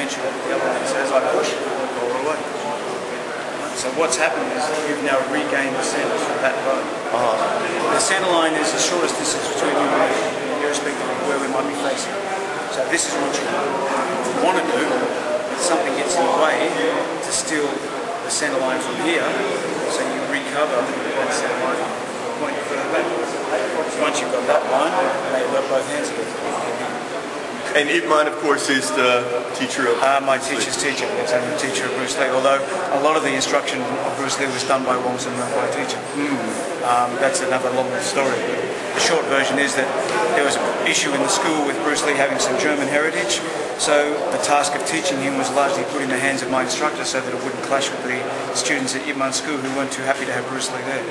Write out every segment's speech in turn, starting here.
tension at the other end. So as I push, roll away. So what's happened is you've now regained the centre from that bow. The centre line is the shortest distance between you and me, irrespective of where we might be facing. So this is what you want to do. Something gets in the way to steal the centre line from here, so you recover that centre line, point further back. Once you've got that line, now you've got both hands together. And Ibman, of course, is the teacher of my teacher's teacher. It's a teacher of Bruce Lee, although a lot of the instruction of Bruce Lee was done by Wong and learned by a teacher. That's another long story. The short version is that there was an issue in the school with Bruce Lee having some German heritage, so the task of teaching him was largely put in the hands of my instructor so that it wouldn't clash with the students at Ibman school who weren't too happy to have Bruce Lee there.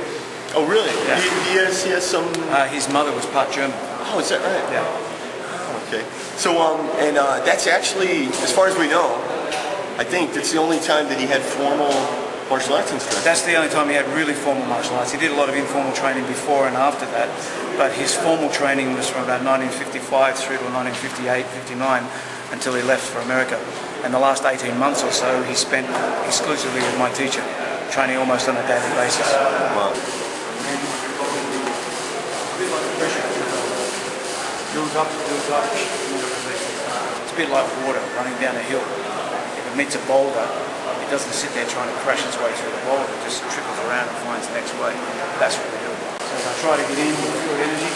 Oh, really? Yeah. He has some... his mother was part German. Oh, is that right? Yeah. Okay. So, that's actually, as far as we know, I think that's the only time that he had formal martial arts instruction. That's the only time he had really formal martial arts. He did a lot of informal training before and after that, but his formal training was from about 1955 through to 1958, 59, until he left for America. And the last 18 months or so, he spent exclusively with my teacher, training almost on a daily basis. Wow. Builds up, builds up. It's a bit like water running down a hill. If it meets a boulder, it doesn't sit there trying to crash its way through the boulder. It just trickles around and finds the next way. That's what we do. So as I try to get in with pure energy,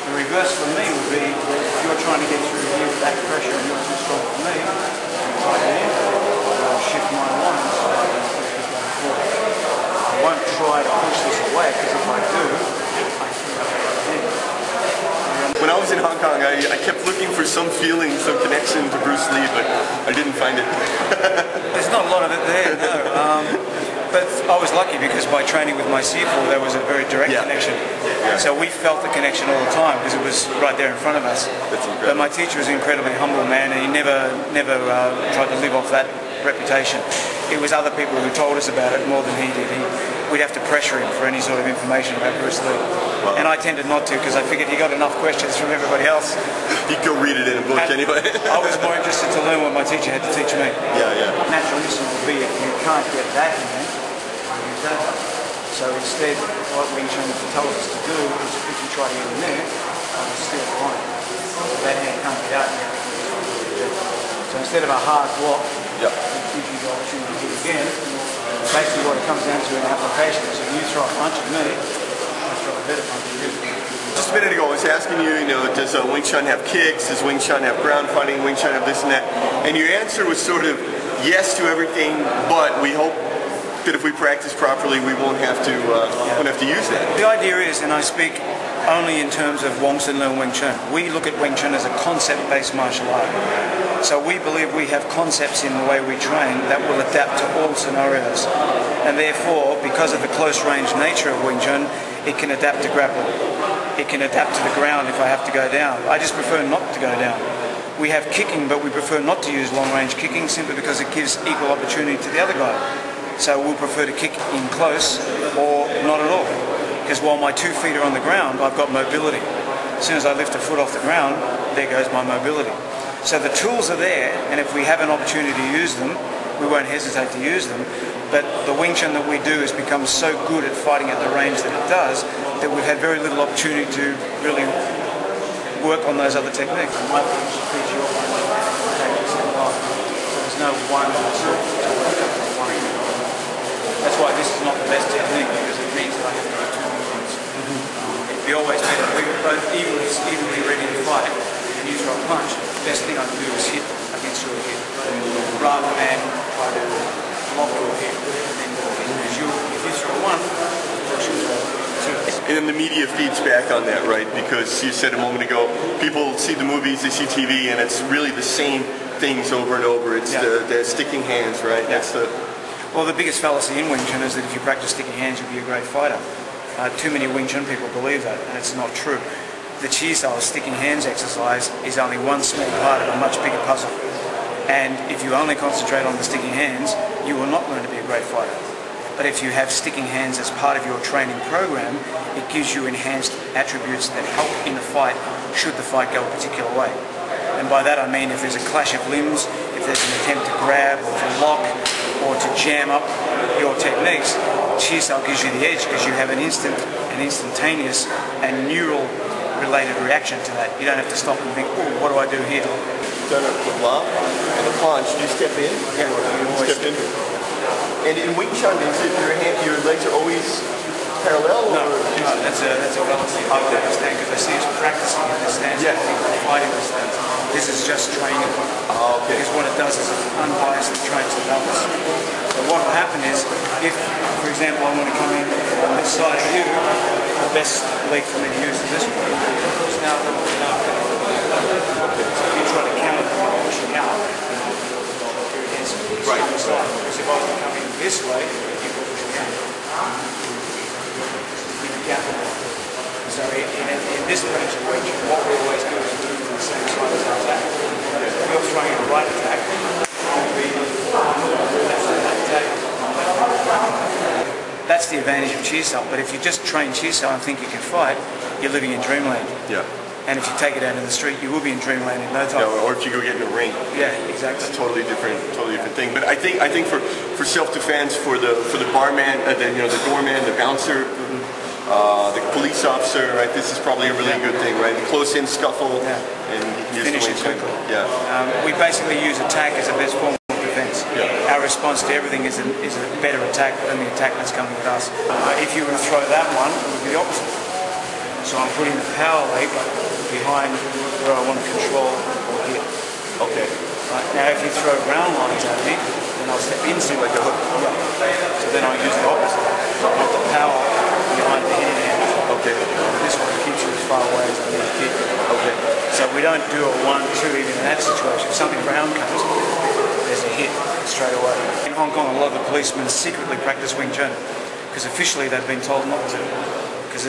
the reverse for me would be if you're trying to get through here with that pressure and you're too strong for me, if I get in, I'll shift my line so I can push this going forward. I won't try to push this away because if I do, I think I'll get in. When I was in Hong Kong, I kept looking for some feeling, some connection to Bruce Lee, but I didn't find it. There's not a lot of it there, no. But I was lucky because by training with my Sifu, there was a very direct connection. Yeah. So we felt the connection all the time because it was right there in front of us. That's incredible. But my teacher was an incredibly humble man, and he never tried to live off that reputation. It was other people who told us about it more than he did. We'd have to pressure him for any sort of information about Bruce Lee. Wow. And I tended not to because I figured he got enough questions from everybody else. He'd go read it in a book anyway. I was more interested to learn what my teacher had to teach me. Yeah, yeah. Natural instinct would be if you can't get that in there, use that. So instead, what Wing Chun tells us to do is if you try to get in there, I will steal the line. That hand can't get out yet. So instead of a hard block, it gives you the opportunity to hit again. Basically what it comes down to in application is if you throw a punch at me, I throw a better punch at you. Just a minute ago I was asking you, does Wing Chun have kicks? Does Wing Chun have ground fighting? Wing Chun have this and that? And your answer was sort of yes to everything, but we hope that if we practice properly, we won't have to use that. The idea is, and I speak only in terms of Wong and Leung Wing Chun, we look at Wing Chun as a concept-based martial art. So we believe we have concepts in the way we train that will adapt to all scenarios. And therefore, because of the close-range nature of Wing Chun, it can adapt to grappling. It can adapt to the ground if I have to go down. I just prefer not to go down. We have kicking, but we prefer not to use long-range kicking simply because it gives equal opportunity to the other guy. So we'll prefer to kick in close or not at all. Because while my 2 feet are on the ground, I've got mobility. As soon as I lift a foot off the ground, there goes my mobility. So the tools are there, and if we have an opportunity to use them, we won't hesitate to use them. But the Wing Chun that we do has become so good at fighting at the range that it does, that we've had very little opportunity to really work on those other techniques. So there's no one tool to work on one. That's why this is not the best technique, because it means that I have to do 2 movements. It'd be always better. We were both evenly ready to fight, and you throw a punch. The best thing I can do is hit against your hip, rather than try to block your hip and then walk in. If you throw one, she'll throw 2. And then the media feeds back on that, right? Because you said a moment ago, people see the movies, they see TV, and it's really the same things over and over. It's the sticking hands, right? Yeah. That's the... Well, the biggest fallacy in Wing Chun is that if you practice sticking hands, you'll be a great fighter. Too many Wing Chun people believe that, and it's not true. The Chi style sticking hands exercise is only one small part of a much bigger puzzle. And if you only concentrate on the sticking hands, you will not learn to be a great fighter. But if you have sticking hands as part of your training program, it gives you enhanced attributes that help in the fight should the fight go a particular way. And by that I mean if there's a clash of limbs, if there's an attempt to grab or to lock or to jam up your techniques, Chi style gives you the edge because you have an instantaneous and neural related reaction to that. You don't have to stop and think, oh, what do I do here? Done the blob and the punch. Do you step in? Yeah, you always step in. And in Wing Chun, is it your legs are always parallel? No, that's a fallacy. I don't understand because I see us practicing in this stance. Yeah. Fighting this stance. This is just training. Oh, okay. Because what it does is it unbiased trains the balance. So what will happen is, if, for example, I want to come in on this side of you, the best leg for me to use is this one. So now, so if you try to counter the pushing out, it's right. the side. Because if I was to come in this way, you will push me out. So in this range of Wing Chun, what we always do is move to the same side as the attack. If you're throwing a right attack, you'll be left to that attack. That's the advantage of Chi style. But if you just train Chi style and think you can fight, you're living in dreamland. Yeah. And if you take it out in the street, you will be in dreamland in no time. Yeah, or if you go get in the ring. Yeah, exactly. It's a totally different thing. But I think for self-defense, for the barman, the doorman, the bouncer, the police officer, right? This is probably a really good thing, right? The close-in scuffle, and you can use the Wing Chun. Yeah. We basically use attack as the best form of defense. Yeah. Our response to everything is a better attack than the attack that's coming at us. If you were to throw that one, it would be the opposite. So I'm putting the power leg behind where I want to control or hit. Okay. Right. Now if you throw ground lines at me, then I'll step into like a hook. Yeah. So then I'll use the opposite. I'll put the power behind the hitting hand. Okay. This one keeps you as far away as I need to hit. Okay. So we don't do a 1-2 even in that situation. If something round comes, there's a hit straight away. In Hong Kong, a lot of the policemen secretly practice Wing Chun because officially they've been told not to. Because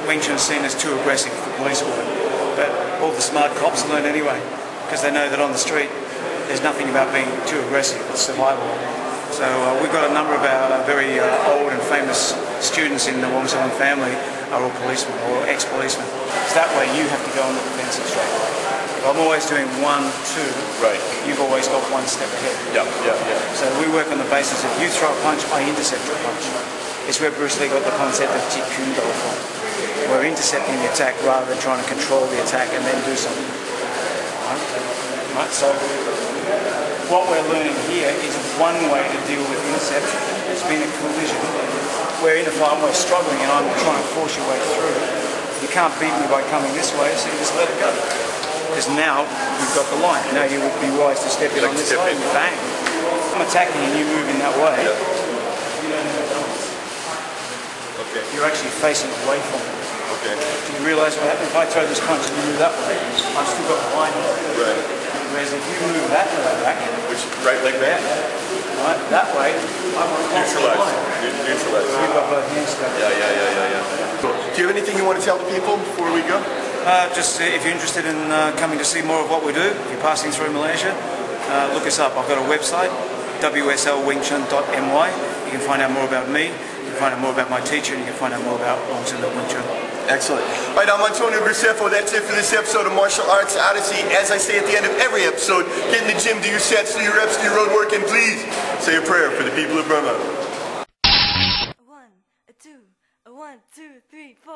Wing Chun is seen as too aggressive for police work. But all the smart cops learn anyway, because they know that on the street there's nothing about being too aggressive, it's survival. So we've got a number of our very old and famous students in the Wong family are all policemen or ex-policemen. So that way you have to go on the defensive straight away. If I'm always doing 1-2, right, you've always got one step ahead. Yeah. So we work on the basis of you throw a punch, I intercept your punch. It's where Bruce Lee got the concept of Jeet Kune Do from. We're intercepting the attack rather than trying to control the attack and then do something. Right? So what we're learning here is one way to deal with interception. It's been a collision. We're in a fight, we're struggling, and I'm trying to force your way through. You can't beat me by coming this way, so you just let it go. Because now you've got the line. Now you would be wise to step in on this side and bang. I'm attacking and you move in that way. You don't have a balance. Okay. You're actually facing away from it. Okay. Do you realise what happens if I throw this punch and you move that way? I've still got the line here. Right. Whereas if you move that leg back, which right leg back? Right, that way, I'm on the line. Neutralize. You've got both hands together. Yeah. Cool. Do you have anything you want to tell the people before we go? Just if you're interested in coming to see more of what we do, if you're passing through Malaysia, look us up. I've got a website, WSLwingchun.my. You can find out more about me. You can find out more about my teacher, and you can find out more about Wing Chun. Excellent. All right, I'm Antonio Graceffo. That's it for this episode of Martial Arts Odyssey. As I say at the end of every episode, get in the gym, do your sets, do your reps, do your road work, and please say a prayer for the people of Burma. 1, 2, 1, 2, 3, 4.